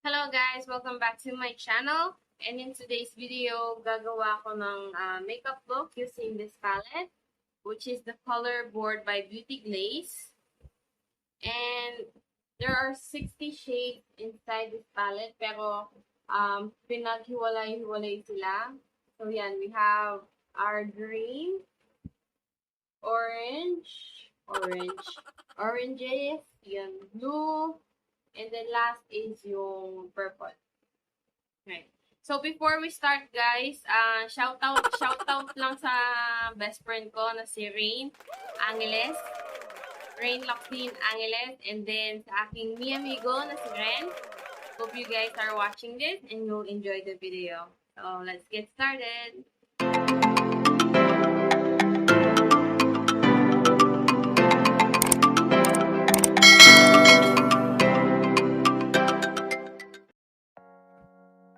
Hello guys! Welcome back to my channel. And in today's video, gagawa ko ng makeup look using this palette, which is the Colorboard by beautyglazed. And there are 60 shades inside this palette, pero pinaghiwalay-hiwalay sila. So yan, we have our green, oranges, yan, blue, and then last is yung purple. Okay. So before we start guys, shout out lang sa best friend ko na si Rain Angeles. Rain Loxine Angeles, and then sa aking mi amigo na si Ren. Hope you guys are watching this and you'll enjoy the video. So let's get started.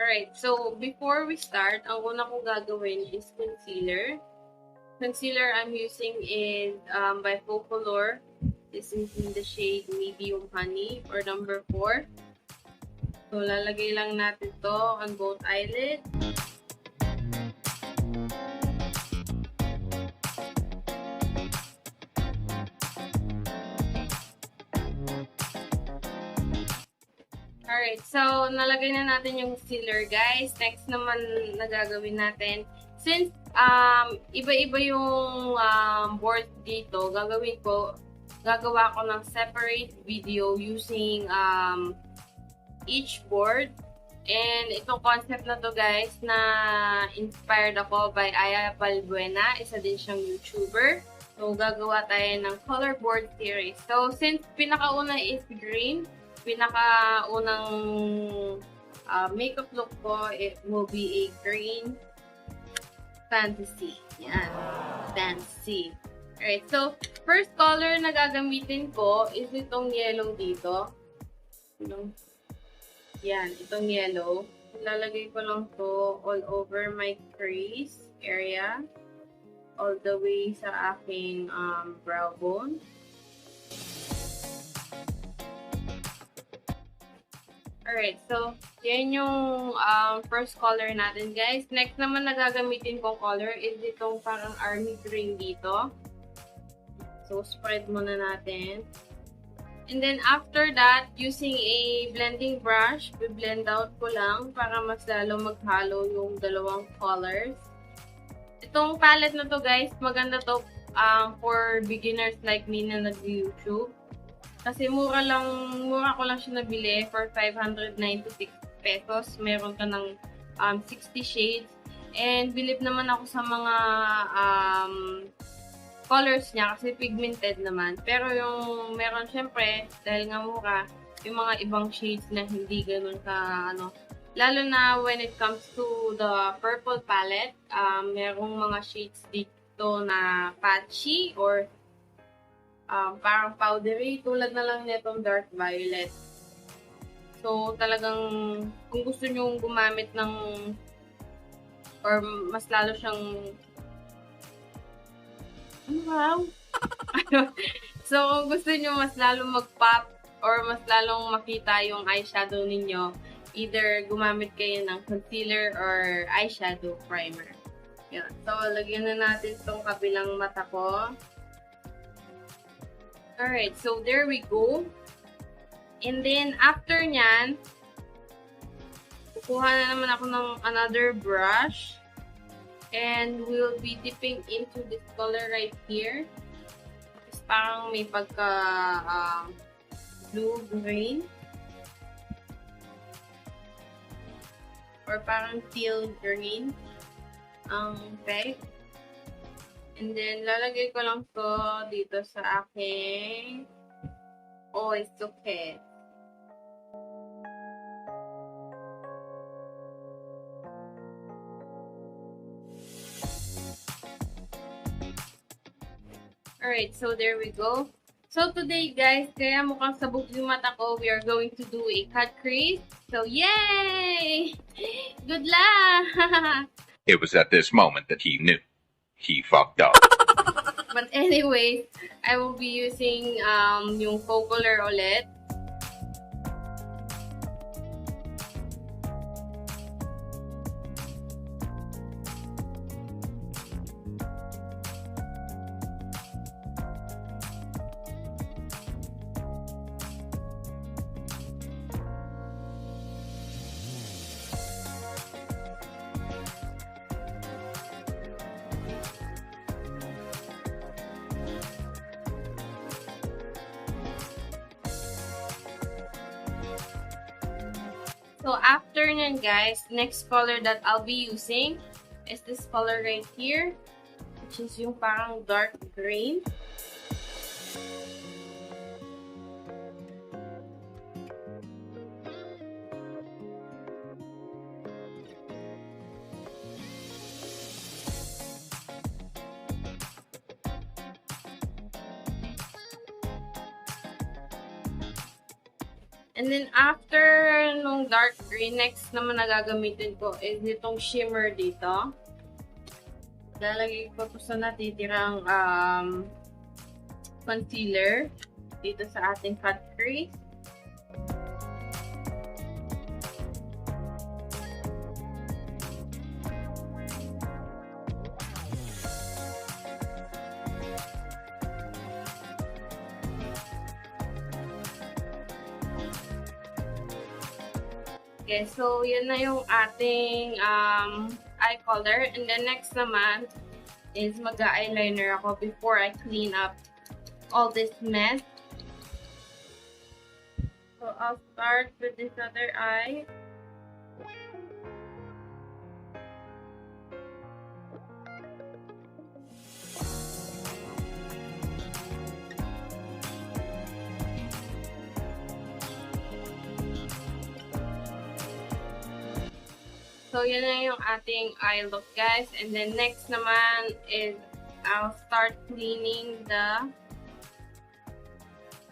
Alright, so before we start, ang una kong gagawin is concealer. Concealer I'm using is by Focallure. This is in the shade Medium Honey or number 4. So lalagay lang natin to on both eyelids. Alright, so nalagay na natin yung concealer, guys. Next naman na gagawin natin, since iba-iba yung board dito, gagawa ko ng separate video using each board. And itong concept na to, guys, na inspired ako by Balbuena, isa din siyang YouTuber. So gagawa tayo ng colorboard series. So since pinakauna is green, pinakaunang makeup look ko, it will be a green fantasy. Yan. Fantasy. Alright, so first color na gagamitin ko is itong yellow dito. Yan, itong yellow. Lalagay ko lang to all over my crease area. All the way sa aking brow bone. Alright, so, yan yung first color natin, guys. Next naman na gagamitin kong color is itong parang army green dito. So, spread muna natin. And then, after that, using a blending brush, blend out ko lang para mas lalo maghalo yung dalawang colors. Itong palette na to, guys, maganda to for beginners like me na nag-YouTube. Kasi mura ko lang siya nabili for 596 pesos. Meron ka ng 60 shades. And bilib naman ako sa mga colors niya kasi pigmented naman. Pero yung meron syempre, dahil nga mura, yung mga ibang shades na hindi ganun ka lalo na when it comes to the purple palette, merong mga shades dito na patchy or parang powdery, tulad na lang nitong dark violet. So, talagang kung gusto nyo gumamit ng or mas lalo siyang so, kung gusto nyo mas lalo mag-pop or mas lalong makita yung eyeshadow ninyo, either gumamit kayo ng concealer or eyeshadow primer. Yan. So, lagyan na natin itong kabilang mata ko. Alright, so there we go. And then, after nyan, kukuha na naman ako ng another brush. And we'll be dipping into this color right here. It's parang may pagka blue-green. Or parang teal green. Okay. And then, lalagay ko lang to dito sa aking oyster kit. Alright, so there we go. So today, guys, kaya mukhang sabog yung mata ko, we are going to do a cut crease. So, yay! Good luck! It was at this moment that he knew. He fucked up. But anyways, I will be using yung Focallure ulit. So, after nyan guys, next color that I'll be using is this color right here, which is yung parang dark green. And then, after nung dark green, next naman na gagamitin ko is itong shimmer dito. Lalagay ko po sa natitirang concealer dito sa ating cut crease. Okay, so yan na yung ating eye color. And then next naman is mag-eyeliner ako before I clean up all this mess. So I'll start with this other eye. So, yan na yung ating eye look, guys. And then, next naman is I'll start cleaning the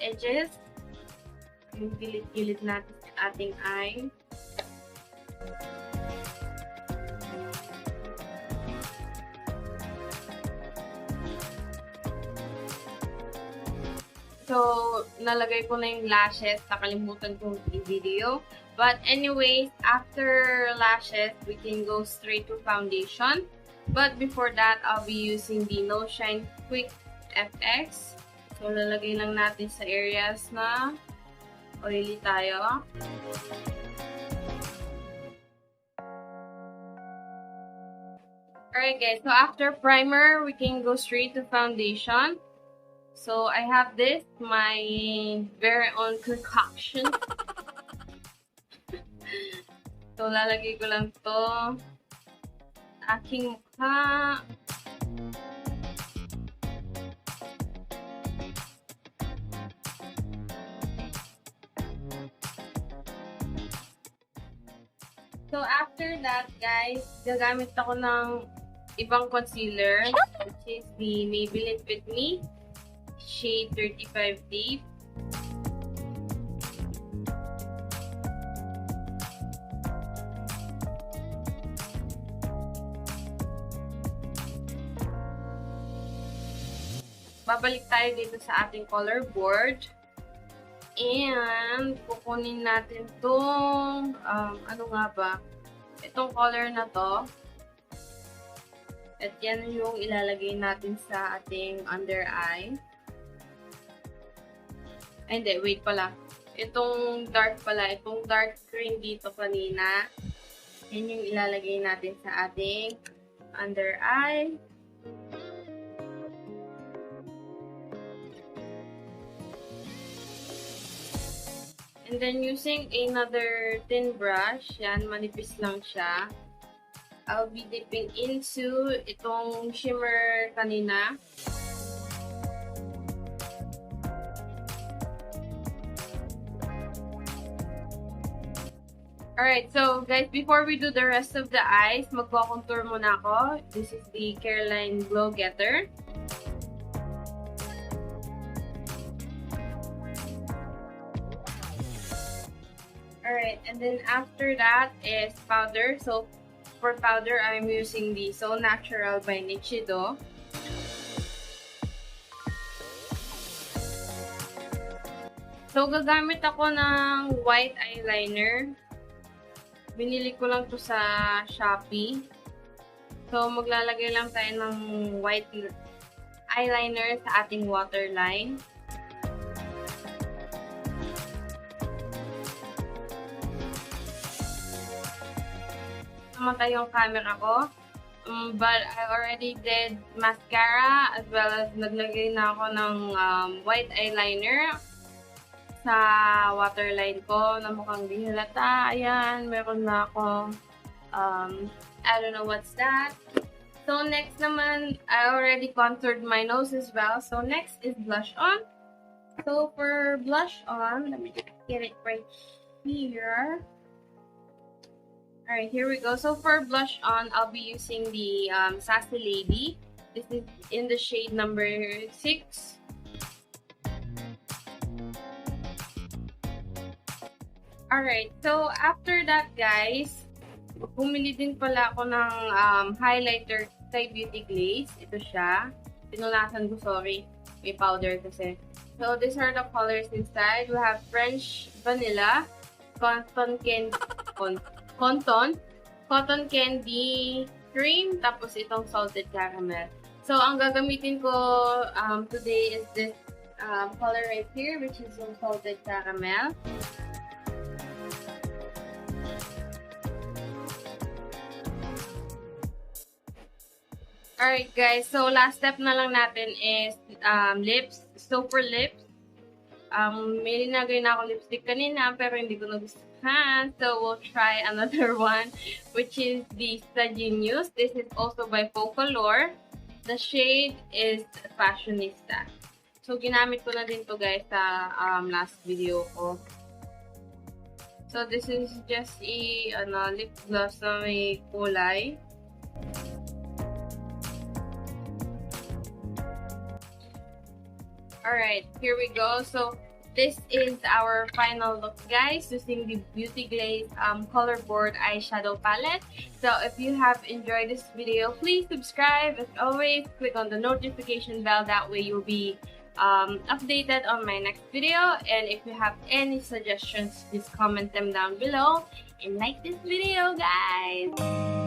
edges. Yung gilid-gilid natin sa ating eye. So, nalagay ko na yung lashes. Nakalimutan kong i-video. But anyways, after lashes, we can go straight to foundation. But before that, I'll be using the No Shine Quick FX. So, lalagay lang natin sa areas na oily tayo. Alright guys, so after primer, we can go straight to foundation. So, I have this, my very own concoction. So, lalagay ko lang to aking mukha. So, after that, guys, gagamit ako ng ibang concealer, which is the Maybelline Fit Me shade 35 Deep. Babalik tayo dito sa ating color board. And, kukunin natin itong, ano nga ba? Itong color na to. At yan yung ilalagay natin sa ating under eye. Ay, hindi. Wait pala. Itong dark pala. Itong dark green dito kanina. Yan yung ilalagay natin sa ating under eye. And then, using another thin brush, yan, manipis lang siya. I'll be dipping into itong shimmer kanina. Alright, so guys, before we do the rest of the eyes, magko-contour muna ako. This is the Caroline Glow Getter. Alright, and then after that is powder. So, for powder, I'm using the So Natural by Nichido. So, gagamit ako ng white eyeliner. Binili ko lang to sa Shopee. So, maglalagay lang tayo ng white eyeliner sa ating waterline. Namatay yung camera ko. But I already did mascara as well as naglagay na ako ng white eyeliner sa waterline ko na mukhang di halata. Ayan, meron na akong, I don't know what's that. So, next naman, I already contoured my nose as well. So, next is blush on. So, for blush on, let me just get it right here. Alright, here we go. So, for blush on, I'll be using the Sassy Lady. This is in the shade number 6. Alright, so after that, guys, bumili din pala ako ng highlighter kay beautyglazed. Ito siya. Pinunasan ko, sorry. May powder kasi. So, these are the colors inside. We have French Vanilla, Cotton Candy Cream, tapos itong Salted Caramel. So, ang gagamitin ko today is this color right here, which is yung Salted Caramel. Alright guys, so last step na lang natin is lips. So for lips, may linagay na ako lipstick kanina pero hindi ko nagustuhan. So we'll try another one, which is the Stagenius. This is also by Focallure. The shade is Fashionista. So ginamit ko na din to guys sa last video ko. So this is just a lip gloss na may kulay. Alright, here we go. So, this is our final look, guys, using the beautyglazed colorboard eyeshadow palette. So, if you have enjoyed this video, please subscribe. As always, click on the notification bell. That way, you'll be updated on my next video. And if you have any suggestions, just comment them down below. And like this video, guys!